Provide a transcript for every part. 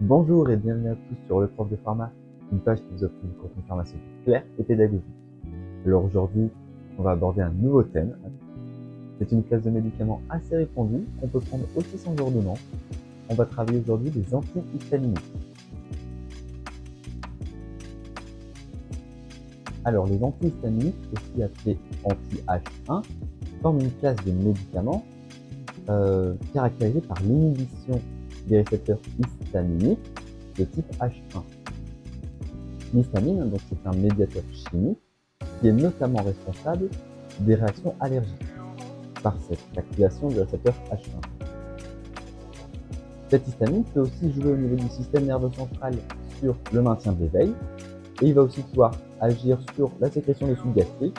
Bonjour et bienvenue à tous sur Le Prof de Pharma, une page qui vous offre du contenu pharmaceutique clair et pédagogique. Alors aujourd'hui, on va aborder un nouveau thème. C'est une classe de médicaments assez répandue qu'on peut prendre aussi sans ordonnance. On va travailler aujourd'hui des antihistaminiques. Alors les antihistaminiques, aussi appelés anti-H1, forment une classe de médicaments caractérisée par l'inhibition des récepteurs histaminiques de type H1. L'histamine, donc c'est un médiateur chimique qui est notamment responsable des réactions allergiques par cette activation du récepteur H1. Cette histamine peut aussi jouer au niveau du système nerveux central sur le maintien de l'éveil et il va aussi pouvoir agir sur la sécrétion des sucs gastriques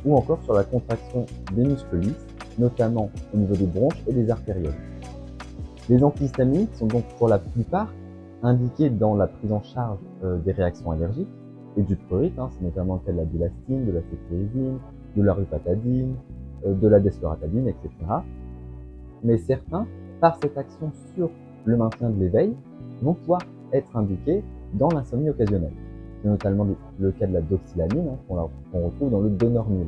ou encore sur la contraction des muscles lisses, notamment au niveau des bronches et des artérioles. Les antihistaminiques sont donc pour la plupart indiqués dans la prise en charge des réactions allergiques et du prurite, c'est notamment le cas de la délastine, de la cétirizine, de la rupatadine, de la desloratadine, etc. Mais certains, par cette action sur le maintien de l'éveil, vont pouvoir être indiqués dans l'insomnie occasionnelle. C'est notamment le cas de la doxylamine, qu'on retrouve dans le Donornil.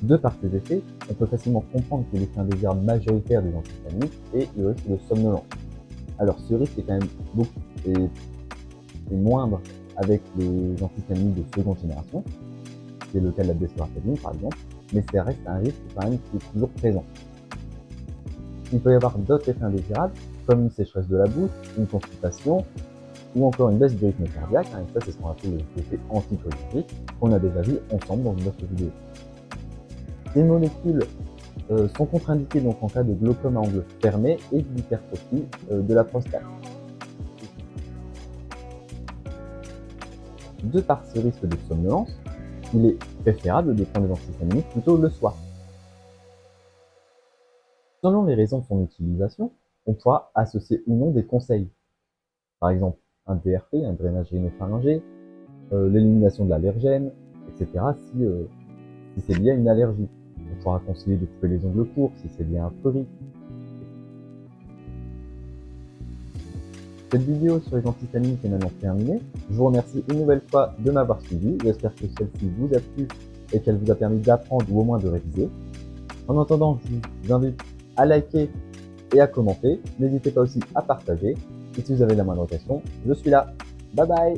De par ces effets, on peut facilement comprendre que l'effet indésirable majoritaire des antihistaminiques est le risque de somnolence. Alors ce risque est quand même est moindre avec les antihistaminiques de seconde génération, c'est le cas de la desloratadine par exemple, mais ça reste un risque quand même qui est toujours présent. Il peut y avoir d'autres effets indésirables, comme une sécheresse de la bouche, une constipation, ou encore une baisse du rythme cardiaque, et ça c'est ce qu'on appelle l'effet anticholinergique, qu'on a déjà vu ensemble dans une autre vidéo. Ces molécules sont contre-indiquées donc en cas de glaucome à angle fermé et d'hypertrophie de la prostate. De par ce risque de somnolence, il est préférable de prendre les antihistaminiques plutôt le soir. Selon les raisons de son utilisation, on pourra associer ou non des conseils. Par exemple, un DRP, un drainage rhinopharyngé, l'élimination de l'allergène, etc. si c'est lié à une allergie. On pourra conseiller de couper les ongles courts si c'est lié à un prurite. Cette vidéo sur les antihistaminiques est maintenant terminée. Je vous remercie une nouvelle fois de m'avoir suivi. J'espère que celle-ci vous a plu et qu'elle vous a permis d'apprendre ou au moins de réviser. En attendant, je vous invite à liker et à commenter. N'hésitez pas aussi à partager. Et si vous avez la moindre question, je suis là. Bye bye!